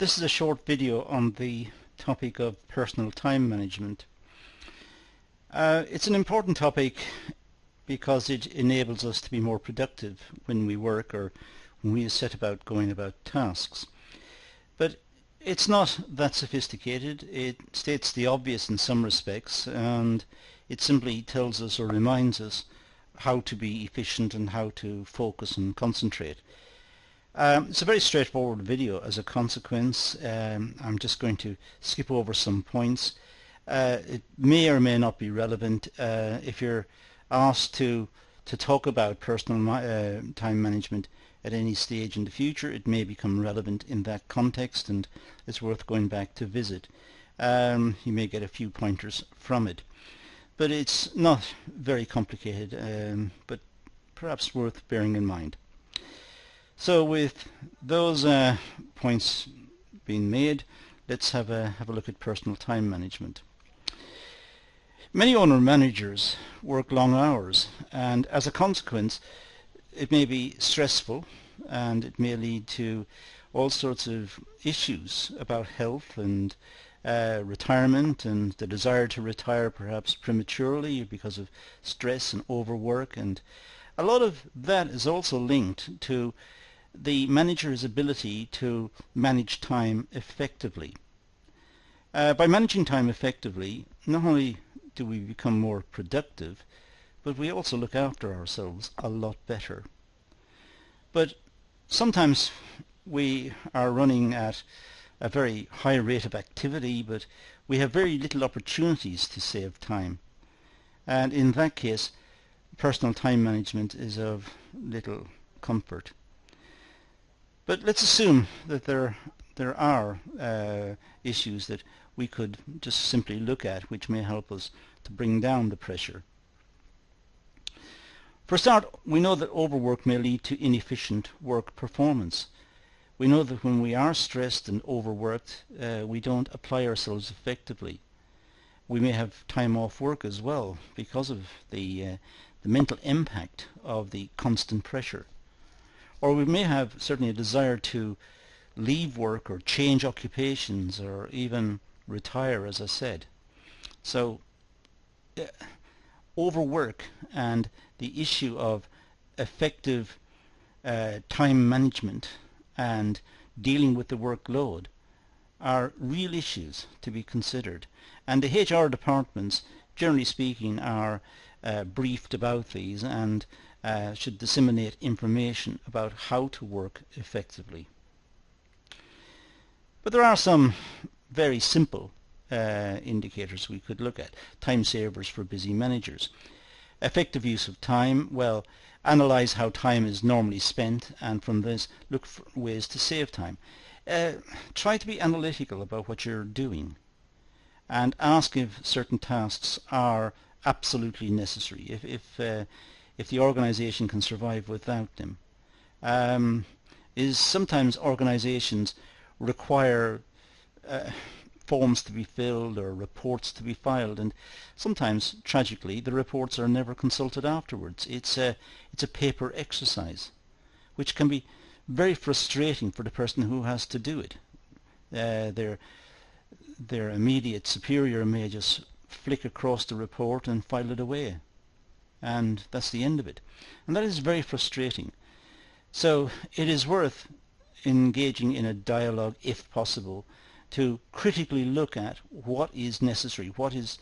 This is a short video on the topic of personal time management. It's an important topic because it enables us to be more productive when we work or when we set about going about tasks. But it's not that sophisticated. It states the obvious in some respects, and it simply tells us or reminds us how to be efficient and how to focus and concentrate. It's a very straightforward video as a consequence. I'm just going to skip over some points. It may or may not be relevant. If you're asked to talk about personal time management at any stage in the future, it may become relevant in that context, and it's worth going back to visit. You may get a few pointers from it. But it's not very complicated, but perhaps worth bearing in mind. So with those points being made, let's have a look at personal time management. Many owner-managers work long hours, and as a consequence it may be stressful, and it may lead to all sorts of issues about health and retirement, and the desire to retire perhaps prematurely because of stress and overwork. And a lot of that is also linked to the manager's ability to manage time effectively. By managing time effectively, not only do we become more productive, but we also look after ourselves a lot better. But sometimes we are running at a very high rate of activity, but we have very little opportunities to save time. And in that case, personal time management is of little comfort. But let's assume that there are issues that we could just simply look at, which may help us to bring down the pressure. For a start, we know that overwork may lead to inefficient work performance. We know that when we are stressed and overworked, we don't apply ourselves effectively. We may have time off work as well because of the mental impact of the constant pressure. Or we may have certainly a desire to leave work or change occupations or even retire, as I said. So overwork and the issue of effective time management and dealing with the workload are real issues to be considered. And the HR departments, generally speaking, are briefed about these and should disseminate information about how to work effectively. But there are some very simple indicators we could look at. Time savers for busy managers. Effective use of time. Well, analyze how time is normally spent, and from this look for ways to save time. Try to be analytical about what you're doing and ask if certain tasks are absolutely necessary, if the organization can survive without them. Sometimes organizations require forms to be filled or reports to be filed, and sometimes, tragically, the reports are never consulted afterwards. It's a paper exercise, which can be very frustrating for the person who has to do it. Their immediate superior may just flick across the report and file it away, and that's the end of it. And that is very frustrating. So it is worth engaging in a dialogue, if possible, to critically look at what is necessary, what is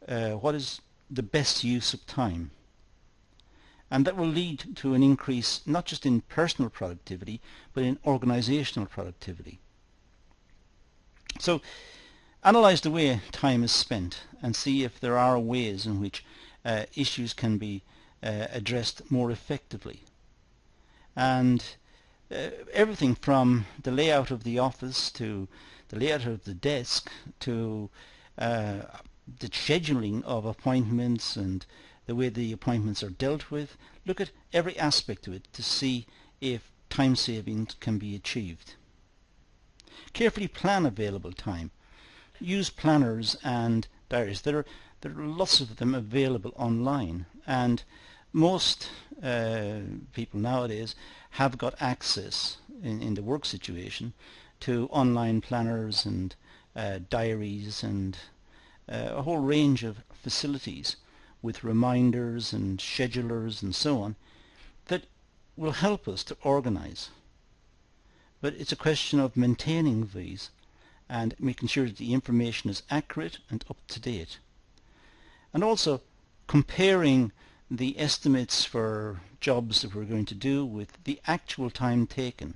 the best use of time. And that will lead to an increase not just in personal productivity, but in organizational productivity. So analyze the way time is spent and see if there are ways in which issues can be addressed more effectively. And everything from the layout of the office to the layout of the desk to the scheduling of appointments and the way the appointments are dealt with. Look at every aspect of it to see if time savings can be achieved. Carefully plan available time. Use planners and diaries. There are lots of them available online, and most people nowadays have got access in the work situation to online planners and diaries and a whole range of facilities with reminders and schedulers and so on that will help us to organize. But it's a question of maintaining these and making sure that the information is accurate and up to date. And also comparing the estimates for jobs that we're going to do with the actual time taken,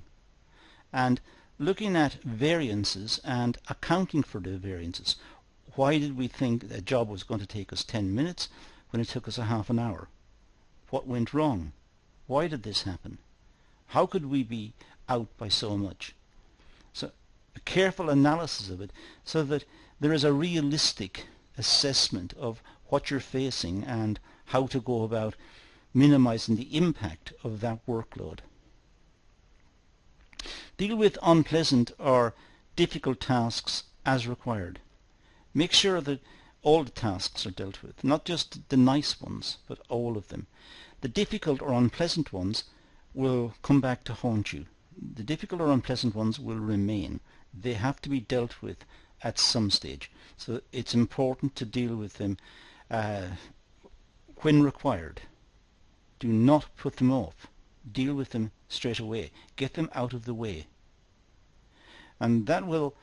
and looking at variances and accounting for the variances. Why did we think a job was going to take us 10 minutes when it took us a half an hour? What went wrong? Why did this happen? How could we be out by so much? So a careful analysis of it so that there is a realistic assessment of what you're facing and how to go about minimizing the impact of that workload. Deal with unpleasant or difficult tasks as required. Make sure that all the tasks are dealt with, not just the nice ones, but all of them. The difficult or unpleasant ones will come back to haunt you. The difficult or unpleasant ones will remain. They have to be dealt with at some stage. So it's important to deal with them when required. Do not put them off. Deal with them straight away. Get them out of the way. And that will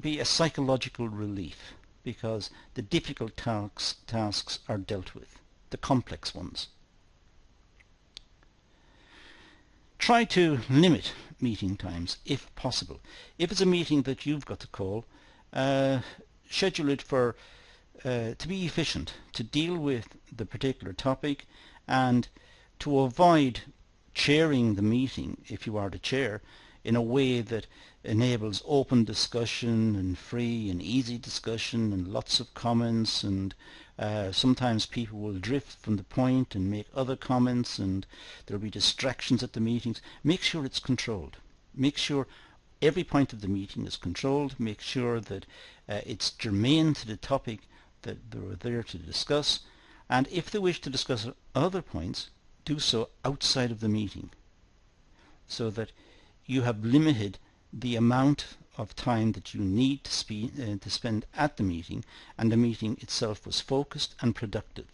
be a psychological relief, because the difficult tasks are dealt with, the complex ones. Try to limit meeting times if possible. If it's a meeting that you've got to call, schedule it for to be efficient, to deal with the particular topic, and to avoid chairing the meeting, if you are the chair, in a way that enables open discussion and free and easy discussion and lots of comments, and sometimes people will drift from the point and make other comments, and there will be distractions at the meetings. Make sure it's controlled. Make sure every point of the meeting is controlled. Make sure that it's germane to the topic that they're there to discuss, and if they wish to discuss other points, do so outside of the meeting, so that you have limited the amount of time that you need to spend at the meeting, and the meeting itself was focused and productive.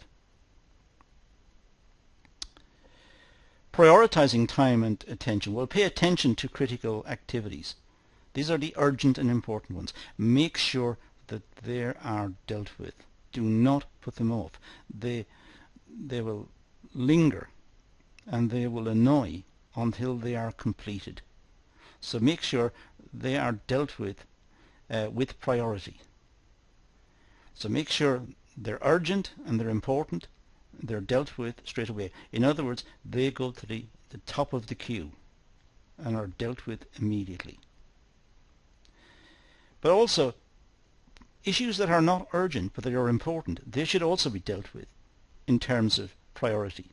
Prioritizing time and attention. Well, pay attention to critical activities. These are the urgent and important ones. Make sure that they are dealt with. Do not put them off. They will linger and they will annoy until they are completed. So make sure they are dealt with priority. So make sure they're urgent and they're important. They're dealt with straight away. In other words, they go to the top of the queue and are dealt with immediately. But also, issues that are not urgent but that are important, they should also be dealt with in terms of priority.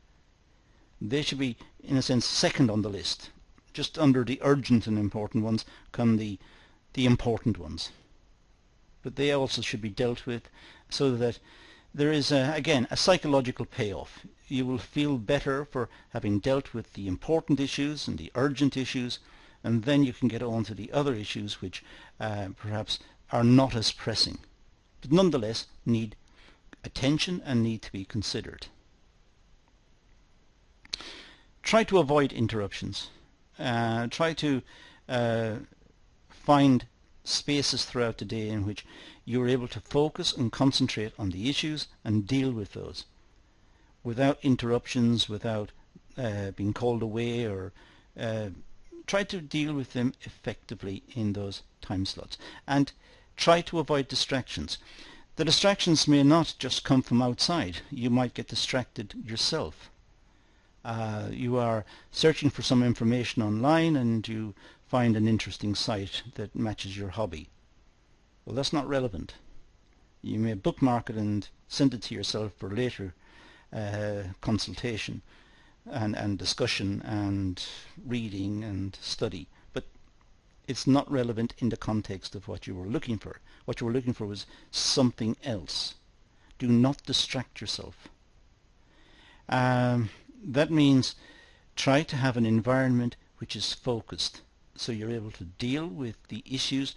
They should be, in a sense, second on the list. Just under the urgent and important ones come the important ones. But they also should be dealt with so that there is, again, a psychological payoff. You will feel better for having dealt with the important issues and the urgent issues, and then you can get on to the other issues which perhaps are not as pressing, but nonetheless need attention and need to be considered. Try to avoid interruptions. Try to find spaces throughout the day in which you're able to focus and concentrate on the issues and deal with those without interruptions, without being called away, or try to deal with them effectively in those time slots. And try to avoid distractions. The distractions may not just come from outside. You might get distracted yourself. You are searching for some information online and you find an interesting site that matches your hobby. Well, that's not relevant. You may bookmark it and send it to yourself for later consultation and discussion and reading and study, but it's not relevant in the context of what you were looking for. What you were looking for was something else. Do not distract yourself. That means try to have an environment which is focused. so you're able to deal with the issues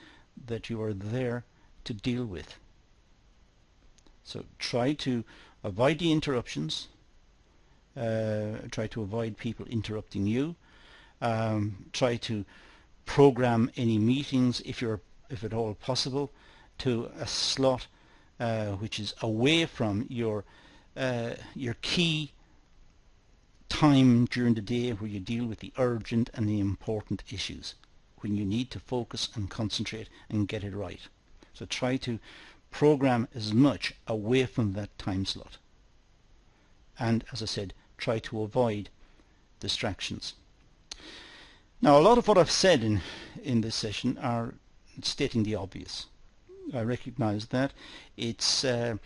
that you are there to deal with. So try to avoid the interruptions, try to avoid people interrupting you, try to program any meetings if at all possible to a slot which is away from your key time during the day, where you deal with the urgent and the important issues, when you need to focus and concentrate and get it right. So try to program as much away from that time slot, and as I said, try to avoid distractions. Now, a lot of what I've said in this session are stating the obvious. I recognize that it's a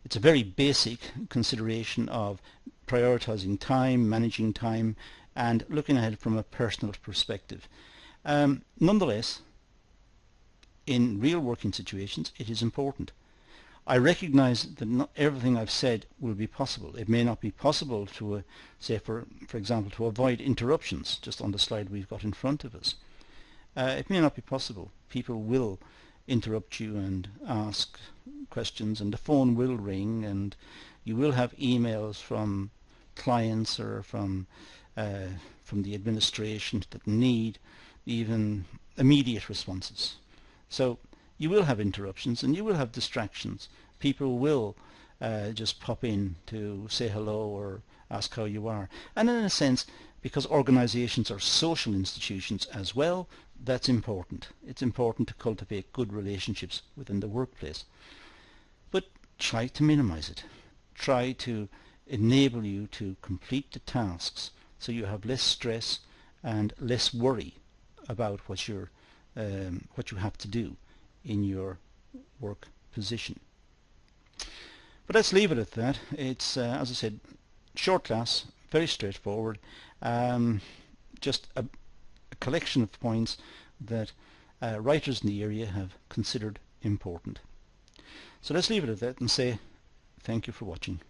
very basic consideration of prioritizing time, managing time, and looking at it from a personal perspective. Nonetheless, in real working situations, it is important. I recognize that not everything I've said will be possible. It may not be possible to, say, for example, to avoid interruptions, just on the slide we've got in front of us. It may not be possible. People will interrupt you and ask questions, and the phone will ring, and you will have emails from clients or from the administration that need even immediate responses. So you will have interruptions and you will have distractions. People will just pop in to say hello or ask how you are. And in a sense, because organizations are social institutions as well, that's important. It's important to cultivate good relationships within the workplace. But try to minimize it. Try to enable you to complete the tasks so you have less stress and less worry about what you have to do in your work position. But let's leave it at that. It's, as I said, short class, very straightforward, just a collection of points that writers in the area have considered important. So let's leave it at that and say thank you for watching.